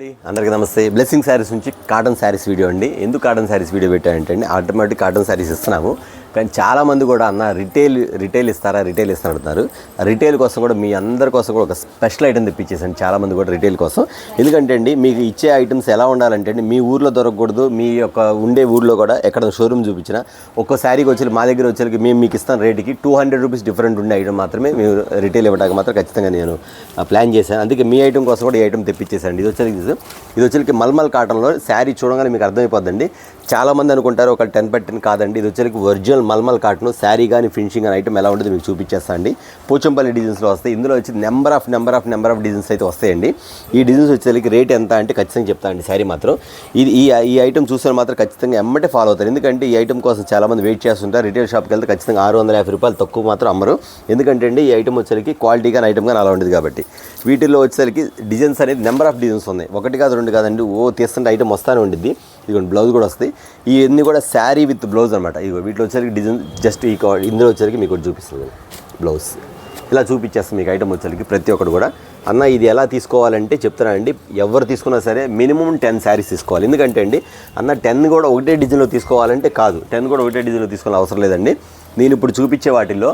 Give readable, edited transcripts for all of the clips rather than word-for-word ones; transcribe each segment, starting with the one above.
అండి అందరికీ నమస్తే. బ్లెస్సింగ్ శారీస్ నుంచి కాటన్ శారీస్ వీడియో అండి. ఎందుకు కాటన్ శారీస్ వీడియో పెట్టానంటే అండి, ఆటోమేటిక్ కాటన్ శారీస్ ఇస్తున్నాము. కానీ చాలామంది కూడా అన్న రిటైల్ ఇస్తారా అంటున్నారు. రిటైల్ కోసం కూడా మీ అందరి కోసం కూడా ఒక స్పెషల్ ఐటమ్ తెప్పించేసాను చాలామంది కూడా రిటైల్ కోసం. ఎందుకంటే అండి మీకు ఇచ్చే ఐటమ్స్ ఎలా ఉండాలంటే అండి, మీ ఊర్లో దొరకకూడదు. మీ యొక్క ఉండే ఊర్లో కూడా ఎక్కడ షోరూమ్ చూపించినా ఒక్కో శారీకి వచ్చి మా దగ్గర వచ్చేకి మేము మీకు ఇస్తాను రేటుకి 200 రూపీస్ డిఫరెంట్ ఉండే ఐటమ్ మాత్రమే మేము రిటైల్ ఇవ్వడానికి మాత్రం ఖచ్చితంగా నేను ప్లాన్ చేశాను. అందుకే మీ ఐటమ్ కోసం కూడా ఈ ఐటమ్ తెప్పించేసాను. ఇది వచ్చేకి మల్మల్ కాటన్లో శారీ చూడగానే మీకు అర్థమైపోద్దండి. చాలామంది అనుకుంటారు ఒక 10/10 కాదండి. ఇది వచ్చేకి ఒరిజినల్ మల్మల్ కాటన్ శారీ కానీ ఫినిషింగ్ అని ఐటమ్ ఎలా ఉంటుంది మీకు చూపించేస్తా అండి. పోచంపల్లి డిజైన్స్లో వస్తాయి. ఇందులో వచ్చి నెంబర్ ఆఫ్ డిజైన్స్ అయితే వస్తాయండి. ఈ డిజైన్స్ వచ్చేసరికి రేట్ ఎంత అంటే ఖచ్చితంగా చెప్తానండి. శారీ మాత్రం ఈ ఐటమ్ చూస్తే మాత్రం ఖచ్చితంగా ఎమ్మటే ఫాలో అవుతారు. ఎందుకంటే ఈ ఐటమ్ కోసం చాలామంది వెయిట్ చేస్తుంటారు. రిటైల్ షాప్కి వెళ్తే ఖచ్చితంగా 650 రూపాయలు తక్కువ మాత్రం అమ్మరు. ఎందుకంటే అండి ఈ ఐటమ్ వచ్చేసరికి క్వాలిటీ కానీ ఐటమ్ కానీ అలా ఉండేది కాబట్టి. వీటిల్లో వచ్చేసరికి డిజైన్స్ అనేది నెంబర్ ఆఫ్ డిజైన్స్ ఉన్నాయి. 1 కాదు 2 కాదండి. తీస్తుంటే ఐటమ్ వస్తానే ఉండిద్ది. ఇదిగోండి బ్లౌజ్ కూడా వస్తాయి. ఇవన్నీ కూడా శారీ విత్ బ్లౌజ్ అనమాట. ఇదిగో వీటిలో వచ్చేసరికి డిజైన్ జస్ట్ ఇందులో వచ్చేసరికి మీకు చూపిస్తుంది బ్లౌజ్. ఇలా చూపించేస్తాం మీకు ఐటమ్ వచ్చేసరికి ప్రతి ఒక్కటి కూడా. అన్న ఇది ఎలా తీసుకోవాలంటే చెప్తానండి. ఎవరు తీసుకున్నా సరే మినిమం 10 శారీస్ తీసుకోవాలి. ఎందుకంటే అండి అన్న 10 కూడా ఒకటే డిజైన్లో తీసుకోవాలంటే కాదు. 10 కూడా ఒకటే డిజైన్లో తీసుకోవాలని అవసరం లేదండి. నేను ఇప్పుడు చూపించే వాటిల్లో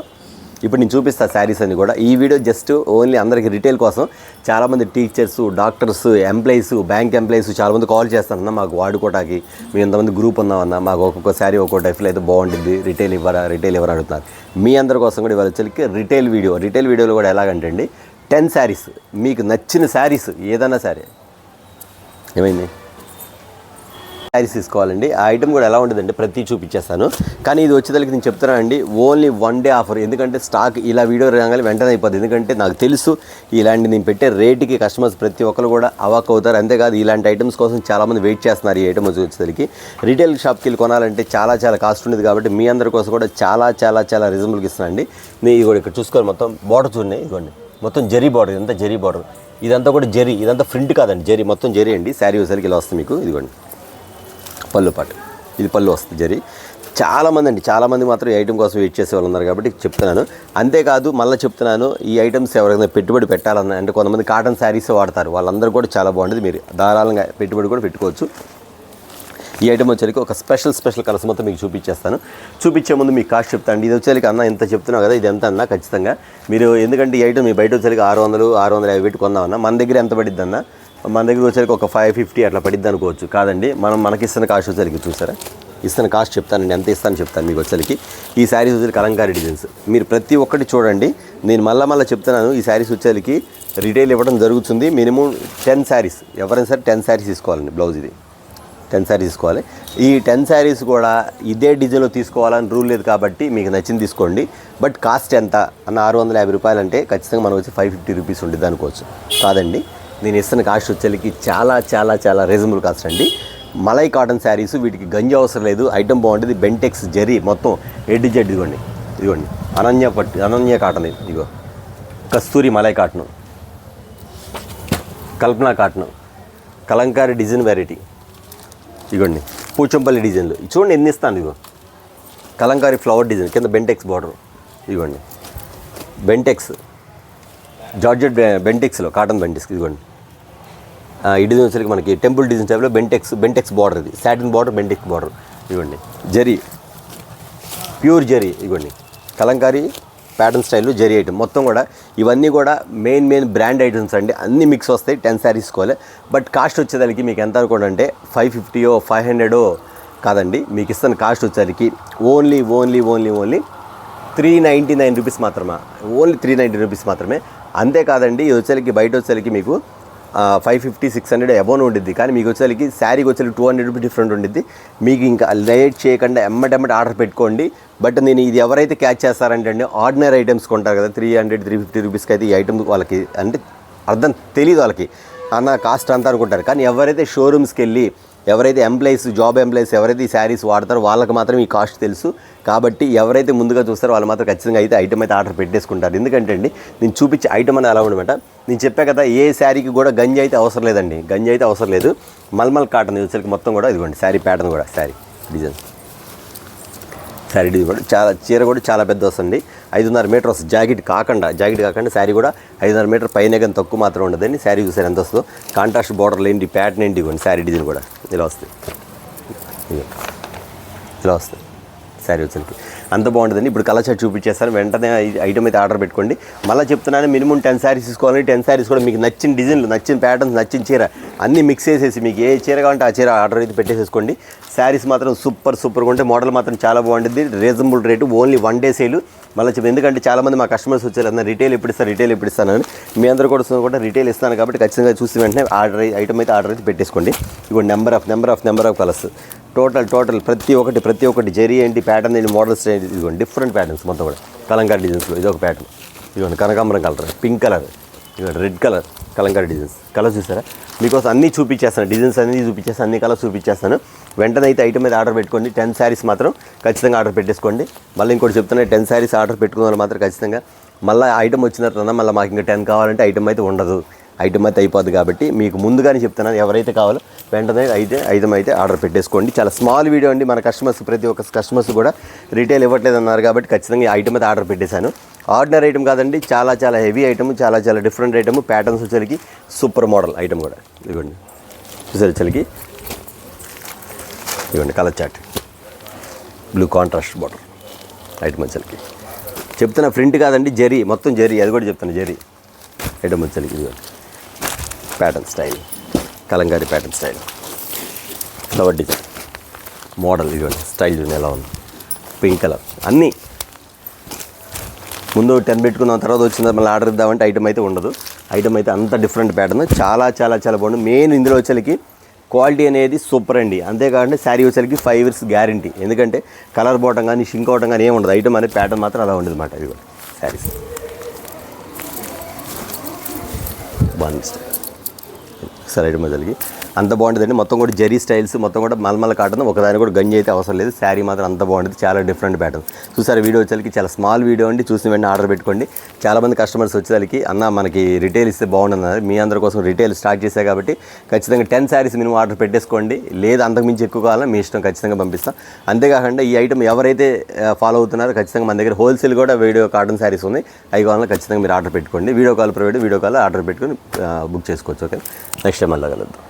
ఇప్పుడు నేను చూపిస్తాను శారీస్ అన్ని కూడా. ఈ వీడియో జస్ట్ ఓన్లీ అందరికీ రిటైల్ కోసం. చాలామంది teachers, doctors, employees, bank employees చాలామంది కాల్ చేస్తారన్న మాకు వాడుకోవడానికి. మేము ఎంతమంది గ్రూప్ ఉన్నామన్నా మాకు ఒక్కొక్క శారీ ఒక్కొక్క టైప్లో అయితే బాగుంటుంది, రిటైల్ ఇవ్వరా అడుగుతున్నారు. మీ అందరి కోసం కూడా ఇవాళ వచ్చేసరికి రిటైల్ వీడియోలో కూడా ఎలాగంటే అండి 10 శారీస్ మీకు నచ్చిన శారీస్ ఏదైనా సరే ఏమైంది శారీస్ తీసుకోవాలండి. ఆ ఐటమ్ కూడా ఎలా ఉంటుందంటే ప్రతి చూపించేస్తాను. కానీ ఇది వచ్చేదానికి నేను చెప్తున్నానండి ఓన్లీ 1 డే ఆఫర్. ఎందుకంటే స్టాక్ ఇలా వీడియో రాగానే వెంటనే అయిపోతుంది. ఎందుకంటే నాకు తెలుసు ఇలాంటి నేను పెట్టే రేటుకి కస్టమర్స్ ప్రతి ఒక్కరు కూడా అవాక్ అవుతారు. అంతేకాదు ఇలాంటి ఐటమ్స్ కోసం చాలామంది వెయిట్ చేస్తున్నారు. ఈ ఐటమ్ వచ్చేసరికి రిటైల్ షాప్కి వెళ్ళి కొనాలంటే చాలా కాస్ట్ ఉండేది కాబట్టి మీ అందరి కోసం కూడా చాలా రీజనబుల్గా ఇస్తున్నాను అండి. నేను కూడా ఇక్కడ చూసుకోవాలి మొత్తం బార్డర్ చూడండి. ఇదిగోండి మొత్తం జరీ బార్డర్, ఇదంతా జరీ బార్డర్, ఇదంతా కూడా జరీ, ఇదంతా ప్రింట్ కాదండి జరీ, మొత్తం జరీ అండి. శారీ వచ్చేసరికి ఇలా వస్తుంది మీకు. ఇదిగోండి పళ్ళు పాటు, ఇది పళ్ళు వస్తుంది జరీ. చాలామంది మాత్రం ఈ ఐటమ్ కోసం వెయిట్ చేసే వాళ్ళు ఉన్నారు కాబట్టి చెప్తున్నాను. అంతేకాదు మళ్ళీ చెప్తున్నాను, ఈ ఐటమ్స్ ఎవరైనా పెట్టుబడి పెట్టాలన్నా అంటే కొంతమంది కాటన్ శారీస్ వాడతారు, వాళ్ళందరూ కూడా చాలా బాగుంటుంది. మీరు ధారాళంగా పెట్టుబడి కూడా పెట్టుకోవచ్చు. ఈ ఐటమ్ వచ్చేసరికి ఒక స్పెషల్ కలర్స్ మొత్తం మీకు చూపించే ముందు మీకు కాస్ట్ చెప్తాను. ఇది వచ్చేసరికి అన్న ఎంత చెప్తున్నావు కదా, ఇది ఎంత అన్న ఖచ్చితంగా మీరు. ఎందుకంటే ఈ ఐటమ్ మీ బయట వచ్చేసరికి 600-650 పెట్టి కొందామన్నా. మన దగ్గర ఎంత పడిద్ది అన్న, మన దగ్గర వచ్చేసరికి ఒక 550 అట్లా పడిద్ది అనుకోవచ్చు. కాదండి మనకి ఇస్తున్న కాస్ట్ వచ్చేసరికి చూసారా, ఇస్తున్న కాస్ట్ చెప్తానండి, ఎంత ఇస్తాను చెప్తాను మీకు వచ్చేసరికి. ఈ శారీస్ వచ్చేసరికి కలంకారీ డిజైన్స్ మీరు ప్రతి ఒక్కటి చూడండి. నేను మళ్ళీ చెప్తున్నాను, ఈ శారీస్ వచ్చేసరికి రిటైల్ ఇవ్వడం జరుగుతుంది. మినిమం 10 శారీస్ ఎవరైనా సరే 10 శారీస్ తీసుకోవాలండి. బ్లౌజ్ ఇది 10 శారీస్ తీసుకోవాలి. ఈ 10 శారీస్ కూడా ఇదే డిజైన్లో తీసుకోవాలని రూల్ లేదు కాబట్టి మీకు నచ్చింది తీసుకోండి. బట్ కాస్ట్ ఎంత అన్న 650 రూపాయలు అంటే ఖచ్చితంగా మనం వచ్చి 550 రూపీస్ ఉంటుంది అనుకోవచ్చు. కాదండి నేను ఇస్తున్న కాస్ట్ వచ్చేసరికి చాలా రీజనబుల్ కాస్ట్ అండి. మలై కాటన్ శారీస్, వీటికి గంజి అవసరం లేదు. ఐటమ్ బాగుంటుంది. బెంటెక్స్ జరీ మొత్తం A to Z. ఇదిగోండి అనన్య కాటన్, ఇదిగో కస్తూరి మలై కాటన్, కల్పన కాటన్, కలంకారీ డిజైన్ వెరైటీ, ఇదిగోండి పూచంపల్లి డిజైన్లు చూడండి ఎన్ని ఇస్తాను. ఇదిగో కలంకారీ ఫ్లవర్ డిజైన్ కింద బెంటెక్స్ బార్డర్, ఇదిగోండి బెంటెక్స్ జార్జెట్ బెంటెక్స్లో కాటన్ బెంటెక్స్. ఇదిగోండి ఈ డిజైన్ వచ్చేసరికి మనకి టెంపుల్ డిజైన్ టైప్లో బెంటెక్స్ బార్డర్, ఇది సాటిన్ బార్డర్, బెంటెక్స్ బార్డర్. ఇదిగోండి జరీ, ప్యూర్ జరీ, ఇదిగోండి కలంకారీ ప్యాటర్న్ స్టైల్లో జరీ ఐటమ్ మొత్తం కూడా. ఇవన్నీ కూడా మెయిన్ బ్రాండ్ ఐటమ్స్ అండి. అన్నీ మిక్స్ వస్తాయి. 10 శారీస్ తీసుకోవాలి. బట్ కాస్ట్ వచ్చేదానికి మీకు ఎంత అనుకోండి, 550-500 కాదండి. మీకు ఇస్తున్న కాస్ట్ వచ్చేసరికి ఓన్లీ 399 రూపీస్ మాత్రమే. ఓన్లీ 390 రూపీస్ మాత్రమే. అంతేకాదండి ఇది వచ్చేసరికి బయట వచ్చేసరికి మీకు 550-600 అబోన్ ఉండిద్ది. కానీ మీకు వచ్చేసరికి శారీకి వచ్చేసరికి 200 రూపీస్ డిఫరెంట్ ఉండిద్ది. మీకు ఇంకా లేట్ చేయకుండా ఎమ్మటెమ్మటి ఆర్డర్ పెట్టుకోండి. బట్ నేను ఇది ఎవరైతే క్యాచ్ చేస్తారంటే అండి ఆర్డినరీ ఐటమ్స్ కొంటారు కదా 300-350 రూపీస్కి అయితే ఈ ఐటమ్ వాళ్ళకి అంటే అర్థం తెలియదు. వాళ్ళకి అన్న కాస్ట్ అంతా అనుకుంటారు. కానీ ఎవరైతే షోరూమ్స్కి వెళ్ళి ఎవరైతే జాబ్ ఎంప్లాయీస్ ఎవరైతే ఈ శారీస్ వాడతారో వాళ్ళకి మాత్రం ఈ కాస్ట్ తెలుసు. కాబట్టి ఎవరైతే ముందుగా చూస్తారో వాళ్ళు మాత్రం ఖచ్చితంగా అయితే ఐటమ్ అయితే ఆర్డర్ పెట్టేసుకుంటారు. ఎందుకంటే అండి నేను చూపించే ఐటమ్ అని ఎలా ఉండమాట, నేను చెప్పా కదా ఏ శారీకి కూడా గంజి అయితే అవసరం లేదండి. గంజి అయితే అవసరం లేదు. మల్మల్ కాటన్ వచ్చేసరికి మొత్తం కూడా ఇదిగోండి శారీ ప్యాటర్న్ కూడా, శారీ డిజైన్ కూడా చీర కూడా చాలా పెద్ద వస్తుంది. 5.5 మీటర్ వస్తుంది. జాకెట్ కాకుండా శారీ కూడా 5.5 మీటర్ పైన కానీ తక్కువ మాత్రం ఉండదండి. శారీ చూసారు ఎంత వస్తుందో, కాంట్రాస్ట్ బార్డర్లు ఏంటి, ప్యాటర్న్ ఏంటి, ఇవ్వండి శారీ డిజైన్ కూడా ఇలా వస్తుంది. ఇలా వస్తుంది శారీ వచ్చేసరికి అంత బాగుంటుందండి. ఇప్పుడు కలర్ చార్ట్ చూపించేస్తాను, వెంటనే ఐటమ్ అయితే ఆర్డర్ పెట్టుకోండి. మళ్ళీ చెప్తున్నాను, మినిమం 10 శారీస్ తీసుకోవాలి. 10 శారీస్ కూడా మీకు నచ్చిన డిజైన్లు, నచ్చిన ప్యాటర్న్స్, నచ్చిన చీర అన్నీ మిక్స్ చేసేసి మీకు ఏ చీర కావాలంటే ఆ చీర ఆర్డర్ అయితే పెట్టేసేసుకోండి. శారీస్ మాత్రం సూపర్గా ఉంటాయి. మోడల్ మాత్రం చాలా బాగుంటుంది. Reasonable rate, only 1 day sale. మళ్ళీ చెప్పి ఎందుకంటే చాలామంది మా కస్టమర్స్ వచ్చారు అన్న రిటైల్ ఎప్పుడు ఇస్తానని, మీ అందరూ కూడా రిటైల్ ఇస్తాను కాబట్టి ఖచ్చితంగా చూసి వెంటనే ఐటమ్ అయితే ఆర్డర్ అయితే పెట్టేసుకోండి. ఇవ్వండి నెంబర్ ఆఫ్ కలర్స్ టోటల్ ప్రతి ఒక్కటి జరీ ఏంటి, ప్యాటర్న్ ఏంటి, మోడల్స్ ఏంటి, ఇదిగోండి డిఫరెంట్ ప్యాటర్న్స్ మొత్తం కూడా కలంకారీ డిజైన్స్లో. ఇది ఒక ప్యాటర్న్, ఇదిగోండి కనకాంబరం కలర్, పింక్ కలర్, ఇదిగోండి red colour, Kalamkari designs. Colour చూసారా, మీకోసం అన్నీ చూపించేస్తాను, డిజైన్స్ అన్నీ చూపించేస్తాను, అన్ని కలర్స్ చూపించేస్తాను. వెంటనే అయితే ఐటమ్ మీద ఆర్డర్ పెట్టుకోండి. 10 శారీస్ మాత్రం ఖచ్చితంగా ఆర్డర్ పెట్టేసుకోండి. మళ్ళీ ఇంకోటి చెప్తున్నా, 10 శారీస్ ఆర్డర్ పెట్టుకున్న వాళ్ళు మాత్రం ఖచ్చితంగా మళ్ళీ ఐటమ్ వచ్చిన తర్వాత మళ్ళీ మాకు ఇంకా 10 కావాలంటే ఐటమ్ అయితే ఉండదు, ఐటమ్ అయితే అయిపోద్ది. కాబట్టి మీకు ముందుగానే చెప్తున్నాను, ఎవరైతే కావాలో వెంటనే ఐటమ్ అయితే ఆర్డర్ పెట్టేసుకోండి. చాలా స్మాల్ వీడియో అండి. మన కస్టమర్స్ ప్రతి ఒక్క కస్టమర్స్ కూడా రిటైల్ ఇవ్వట్లేదు అన్నారు కాబట్టి ఖచ్చితంగా ఈ ఐటమ్ అయితే ఆర్డర్ పెట్టేశాను. ఆర్డినరీ ఐటమ్ కాదండి, చాలా హెవీ ఐటమ్, చాలా డిఫరెంట్ ఐటమ్. ప్యాటర్న్స్ వచ్చేసరికి సూపర్ మోడల్ ఐటమ్ కూడా. ఇదిగోండి వచ్చేసరికి ఇదిగోండి colour chart, blue contrast border item వచ్చేసరికి చెప్తున్నా. ప్రింట్ కాదండి, జరీ, మొత్తం జరీ, అది కూడా చెప్తాను జరీ ఐటమ్ వచ్చేసరికి. ఇదిగోండి pattern style, Kalamkari pattern style, flower design model. ఇదిగోండి స్టైల్ చూడండి ఎలా ఉంది, పింక్ కలర్. అన్నీ ముందు 10 పెట్టుకున్న తర్వాత వచ్చిన మళ్ళీ ఆర్డర్ ఇద్దామంటే ఐటమ్ అయితే ఉండదు. ఐటమ్ అయితే అంత డిఫరెంట్ ప్యాటర్న్, చాలా బాగుంది. మెయిన్ ఇందులో వచ్చేసరికి క్వాలిటీ అనేది సూపర్ అండి. అంతేకాకుండా శారీ వచ్చేసరికి 5 years గ్యారంటీ. ఎందుకంటే కలర్ పోవటం కానీ షింక్ అవటం కానీ ఏమి ఉండదు. ఐటమ్ అనేది ప్యాటర్న్ మాత్రం అలా ఉండదు అన్నమాట. ఇది శారీస్ బాగుంది సార్. ఐటమ్ వచ్చేసరికి అంత బాగుంటుందండి. మొత్తం కూడా జరీ స్టైల్స్, మొత్తం కూడా మల్మల్ కాటన్, ఒకదాని కూడా గంజి అయితే అవసరం లేదు. శారీ మాత్రం అంత బాగుంటుంది, చాలా డిఫరెంట్ ప్యాటర్న్. చూసారు వీడియో వచ్చేసరికి చాలా స్మాల్ వీడియో అండి. చూసిన వెంటనే ఆర్డర్ పెట్టుకోండి. చాలామంది కస్టమర్స్ వచ్చేసరికి అన్న మనకి రిటైల్ ఇస్తే బాగుంటుంది, మీ అందరి కోసం రిటైల్ స్టార్ట్ చేశాయి కాబట్టి ఖచ్చితంగా 10 శారీస్ మినిమం ఆర్డర్ పెట్టేసుకోండి. లేదా అంతకుమించి ఎక్కువ కావాలన్నా మీ ఇష్టం, ఖచ్చితంగా పంపిస్తాం. అంతేకాకుండా ఈ ఐటమ్ ఎవరైతే ఫాలో అవుతున్నారో ఖచ్చితంగా మన దగ్గర హోల్సేల్ కూడా వీడియో కాటన్ శారీస్ ఉన్నాయి. అవి కావాలన్నా ఖచ్చితంగా మీరు ఆర్డర్ పెట్టుకోండి. వీడియో కాల్ ఆర్డర్ పెట్టుకొని బుక్ చేసుకోవచ్చు. ఓకే, నెక్స్ట్ టైం మళ్ళీ కలుద్దాం.